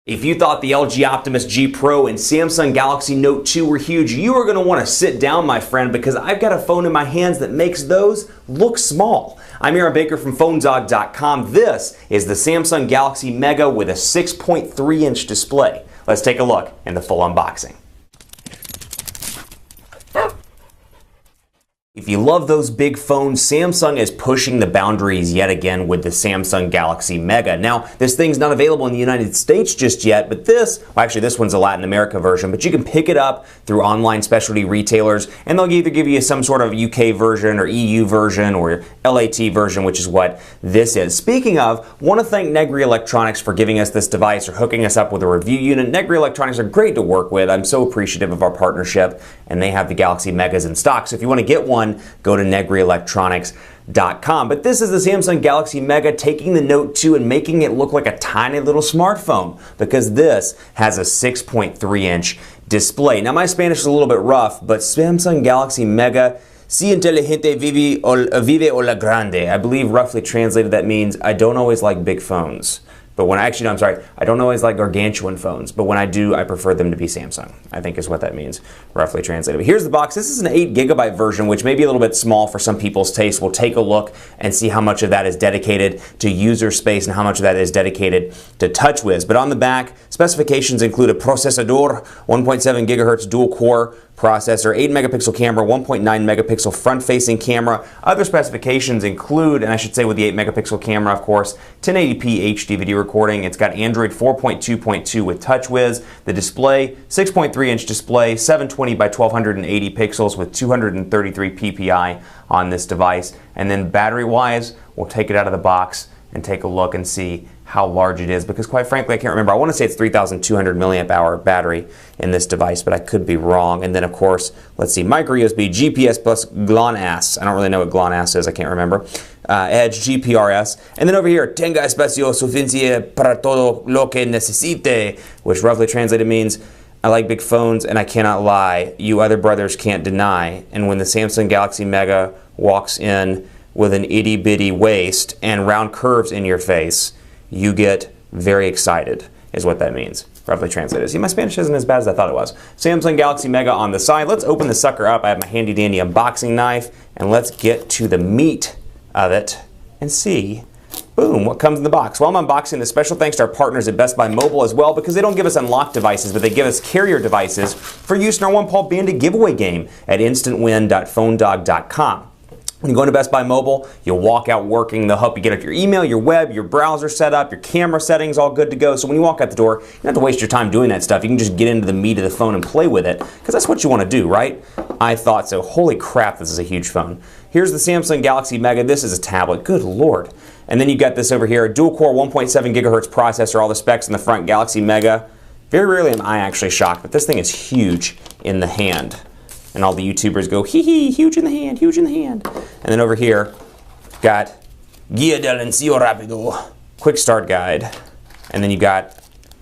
If you thought the LG Optimus G Pro and Samsung Galaxy Note 2 were huge, you are going to want to sit down, my friend, because I've got a phone in my hands that makes those look small. I'm Aaron Baker from PhoneDog.com. This is the Samsung Galaxy Mega with a 6.3-inch display. Let's take a look in the full unboxing. If you love those big phones, Samsung is pushing the boundaries yet again with the Samsung Galaxy Mega. Now, this thing's not available in the United States just yet, but this one's a Latin America version, but you can pick it up through online specialty retailers, and they'll either give you some sort of UK version or EU version or LAT version, which is what this is. Speaking of, want to thank Negri Electronics for giving us this device or hooking us up with a review unit. Negri Electronics are great to work with. I'm so appreciative of our partnership, and they have the Galaxy Megas in stock. So if you want to get one, go to negrielectronics.com. But this is the Samsung Galaxy Mega taking the Note 2 and making it look like a tiny little smartphone, because this has a 6.3-inch display. Now, my Spanish is a little bit rough, but Samsung Galaxy Mega, si inteligente vive o la grande. I believe roughly translated that means I don't always like big phones. But when I I don't always like gargantuan phones, but when I do, I prefer them to be Samsung, I think is what that means, roughly translated. But here's the box. This is an 8GB version, which may be a little bit small for some people's taste. We'll take a look and see how much of that is dedicated to user space and how much of that is dedicated to TouchWiz. But on the back, specifications include a procesador, 1.7 gigahertz dual-core processor, 8-megapixel camera, 1.9-megapixel front-facing camera. Other specifications include, and I should say with the 8-megapixel camera, of course, 1080p HD video recording. It's got Android 4.2.2 with TouchWiz. The display, 6.3-inch display, 720 by 1280 pixels with 233 ppi on this device. And then battery-wise, we'll take it out of the box and take a look and see how large it is, because quite frankly I can't remember. I want to say it's 3,200 milliamp hour battery in this device, but I could be wrong. And then of course, let's see, micro USB, GPS plus GLONASS. I don't really know what GLONASS is, I can't remember. Edge, GPRS, and then over here, tenga espacio suficiente para todo lo que necesite, which roughly translated means I like big phones and I cannot lie. You other brothers can't deny. And when the Samsung Galaxy Mega walks in with an itty bitty waist and round curves in your face, you get very excited, is what that means. Roughly translated. See, my Spanish isn't as bad as I thought it was. Samsung Galaxy Mega on the side. Let's open the sucker up. I have my handy dandy unboxing knife, and let's get to the meat of it and see, boom, what comes in the box. While I'm unboxing this, special thanks to our partners at Best Buy Mobile as well, because they don't give us unlocked devices, but they give us carrier devices for use in our One Paul Bandit giveaway game at instantwin.phonedog.com. When you go into Best Buy Mobile, you'll walk out working. They'll help you get up your email, your web, your browser set up, your camera settings all good to go. So when you walk out the door, you don't have to waste your time doing that stuff. You can just get into the meat of the phone and play with it, because that's what you want to do, right? I thought so. Holy crap, this is a huge phone. Here's the Samsung Galaxy Mega. This is a tablet. Good Lord. And then you got this over here, dual-core 1.7 gigahertz processor, all the specs in the front, Galaxy Mega. Very rarely am I actually shocked, but this thing is huge in the hand. And all the YouTubers go, hee hee, huge in the hand, huge in the hand. And then over here, got Guia del Inicio Rapido, quick start guide. And then you got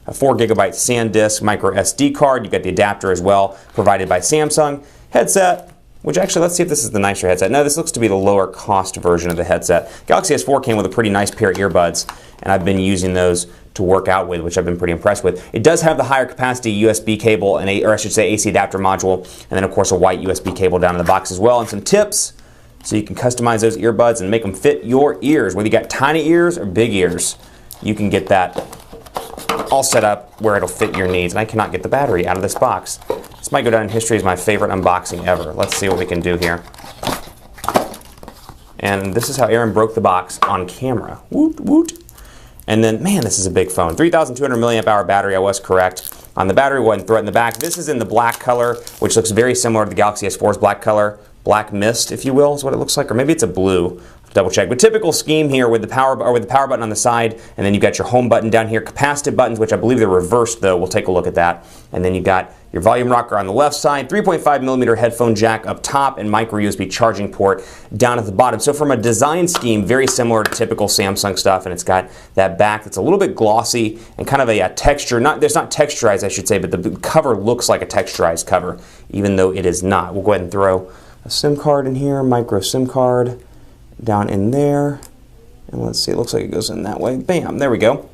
a 4GB SanDisk micro SD card. You got the adapter as well, provided by Samsung. Headset, which actually, let's see if this is the nicer headset. No, this looks to be the lower cost version of the headset. Galaxy S4 came with a pretty nice pair of earbuds, and I've been using those to work out with, which I've been pretty impressed with. It does have the higher capacity USB cable, and or I should say AC adapter module, and then of course a white USB cable down in the box as well, and some tips so you can customize those earbuds and make them fit your ears. Whether you got tiny ears or big ears, you can get that all set up where it'll fit your needs. And I cannot get the battery out of this box. This might go down in history as my favorite unboxing ever. Let's see what we can do here. And this is how Aaron broke the box on camera. Woot, woot. And then, man, this is a big phone. 3,200 milliamp hour battery, I was correct. On the battery, one thread in the back. This is in the black color, which looks very similar to the Galaxy S4's black color. Black mist, if you will, is what it looks like. Or maybe it's a blue. Double check. But typical scheme here with the power button on the side, and then you've got your home button down here, capacitive buttons, which I believe they're reversed though. We'll take a look at that. And then you've got your volume rocker on the left side, 3.5mm headphone jack up top, and micro USB charging port down at the bottom. So from a design scheme, very similar to typical Samsung stuff, and it's got that back that's a little bit glossy and kind of a texture. It's not texturized, I should say, but the cover looks like a texturized cover, even though it is not. We'll go ahead and throw a SIM card in here, micro SIM card down in there, and let's see, it looks like it goes in that way. Bam, there we go.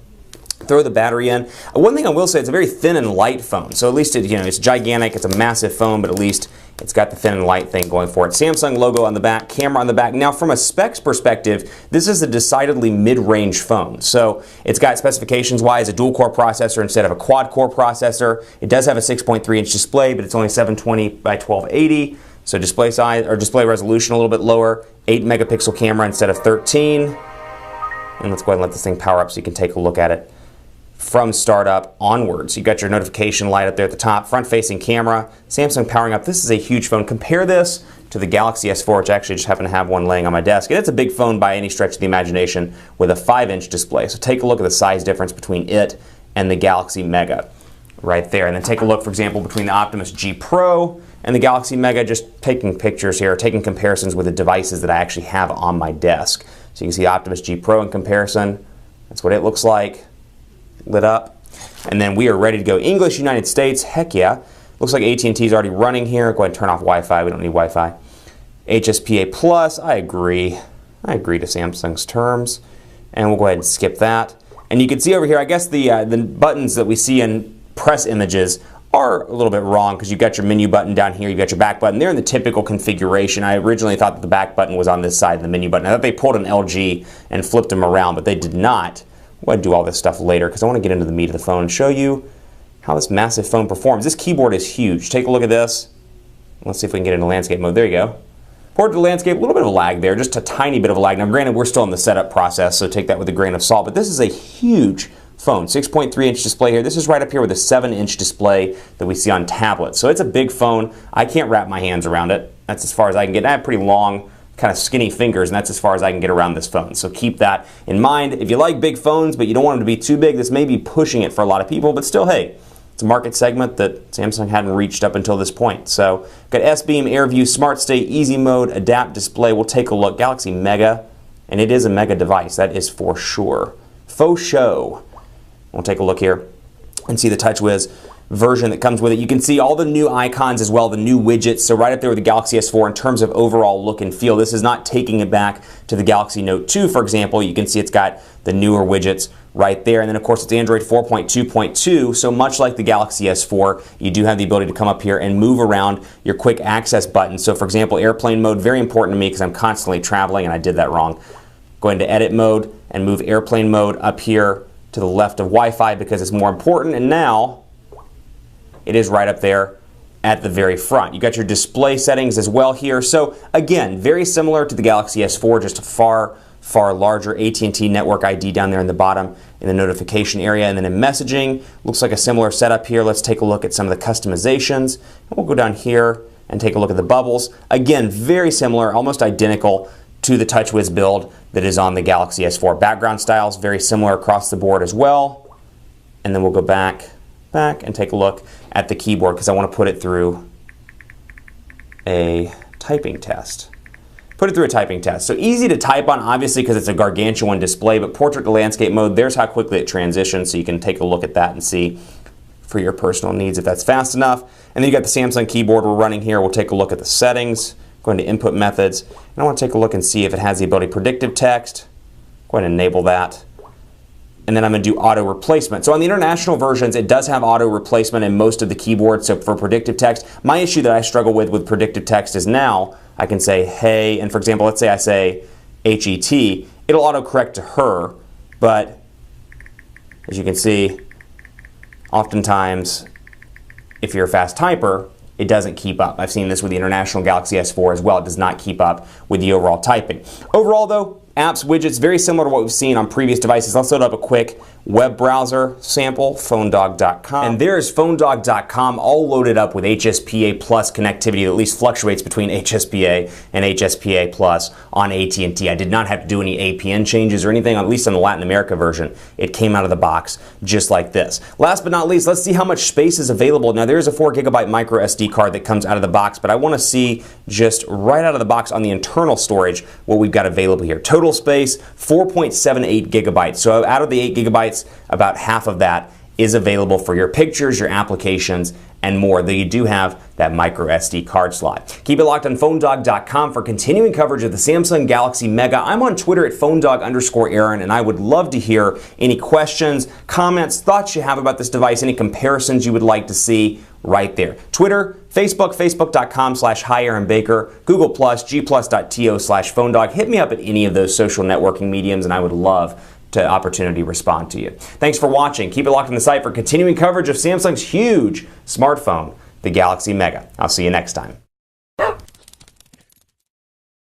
Throw the battery in. One thing I will say, it's a very thin and light phone. So at least it's gigantic, it's a massive phone, but at least it's got the thin and light thing going for it. Samsung logo on the back, camera on the back. Now from a specs perspective, this is a decidedly mid-range phone. So it's got specifications-wise a dual-core processor instead of a quad-core processor. It does have a 6.3-inch display, but it's only 720 by 1280. So display size or display resolution a little bit lower. 8-megapixel camera instead of 13. And let's go ahead and let this thing power up so you can take a look at it from startup onwards. You got your notification light up there at the top, front-facing camera, Samsung powering up. This is a huge phone. Compare this to the Galaxy S4, which I actually just happen to have one laying on my desk. And it's a big phone by any stretch of the imagination with a 5-inch display. So take a look at the size difference between it and the Galaxy Mega right there. And then take a look, for example, between the Optimus G Pro and the Galaxy Mega, just taking pictures here, taking comparisons with the devices that I actually have on my desk. So you can see the Optimus G Pro in comparison. That's what it looks like. Lit up. And then we are ready to go. English, United States, heck yeah. Looks like AT&T is already running here. Go ahead and turn off Wi-Fi. We don't need Wi-Fi. HSPA Plus, I agree. I agree to Samsung's terms. And we'll go ahead and skip that. And you can see over here, I guess the buttons that we see in press images are a little bit wrong because you've got your menu button down here, you've got your back button. They're in the typical configuration. I originally thought that the back button was on this side of the menu button. I thought they pulled an LG and flipped them around, but they did not. I'm going to do all this stuff later because I want to get into the meat of the phone and show you how this massive phone performs. This keyboard is huge. Take a look at this. Let's see if we can get into landscape mode. There you go. Port to landscape, a little bit of a lag there, just a tiny bit of a lag. Now granted, we're still in the setup process, so take that with a grain of salt, but this is a huge phone. 6.3-inch display here. This is right up here with a 7-inch display that we see on tablets. So it's a big phone. I can't wrap my hands around it. That's as far as I can get. I have pretty long, kind of skinny fingers, and that's as far as I can get around this phone. So keep that in mind. If you like big phones, but you don't want them to be too big, this may be pushing it for a lot of people, but still, hey, it's a market segment that Samsung hadn't reached up until this point. So got S-Beam, AirView, Smart State, Easy Mode, Adapt Display. We'll take a look. Galaxy Mega, and it is a Mega device. That is for sure. Faux show. We'll take a look here and see the TouchWiz version that comes with it. You can see all the new icons as well, the new widgets. So right up there with the Galaxy S4 in terms of overall look and feel. This is not taking it back to the Galaxy Note 2, for example. You can see it's got the newer widgets right there. And then of course it's Android 4.2.2. So much like the Galaxy S4, you do have the ability to come up here and move around your quick access buttons. So for example, airplane mode, very important to me because I'm constantly traveling and I did that wrong. Go into edit mode and move airplane mode up here to the left of Wi-Fi because it's more important. And now it is right up there at the very front. You got your display settings as well here. So again, very similar to the Galaxy S4, just a far larger AT&T network ID down there in the bottom in the notification area. And then in messaging, looks like a similar setup here. Let's take a look at some of the customizations. And we'll go down here and take a look at the bubbles. Again, very similar, almost identical to the TouchWiz build that is on the Galaxy S4. Background styles, very similar across the board as well. And then we'll go back and take a look at the keyboard because I want to put it through a typing test. Put it through a typing test. So easy to type on, obviously, because it's a gargantuan display, but portrait to landscape mode, there's how quickly it transitions, so you can take a look at that and see for your personal needs if that's fast enough. And then you got the Samsung keyboard we're running here. We'll take a look at the settings, go into input methods, and I want to take a look and see if it has the ability predictive text. Go ahead and enable that. And then I'm going to do auto replacement. So on the international versions, it does have auto replacement in most of the keyboards. So for predictive text, my issue that I struggle with predictive text is now I can say, hey, and for example, let's say I say H-E-T, it'll autocorrect to her, but as you can see, oftentimes, if you're a fast typer, it doesn't keep up. I've seen this with the international Galaxy S4 as well. It does not keep up with the overall typing. Overall though, apps, widgets, very similar to what we've seen on previous devices. Let's load up a quick web browser sample, phonedog.com. And there's phonedog.com all loaded up with HSPA Plus connectivity that at least fluctuates between HSPA and HSPA Plus on AT&T. I did not have to do any APN changes or anything, at least on the Latin America version. It came out of the box just like this. Last but not least, let's see how much space is available. Now there's a 4GB micro SD card that comes out of the box, but I want to see just right out of the box on the internal storage what we've got available here. Total space, 4.78 gigabytes. So out of the 8 gigabytes, about half of that is available for your pictures, your applications, and more, though you do have that micro SD card slot. Keep it locked on PhoneDog.com for continuing coverage of the Samsung Galaxy Mega. I'm on Twitter at PhoneDog_Aaron, and I would love to hear any questions, comments, thoughts you have about this device, any comparisons you would like to see right there. Twitter, Facebook, Facebook.com/HiAaronBaker, Google+, G+.to/PhoneDog. Hit me up at any of those social networking mediums, and I would love to opportunity respond to you. Thanks for watching. Keep it locked on the site for continuing coverage of Samsung's huge smartphone, the Galaxy Mega. I'll see you next time.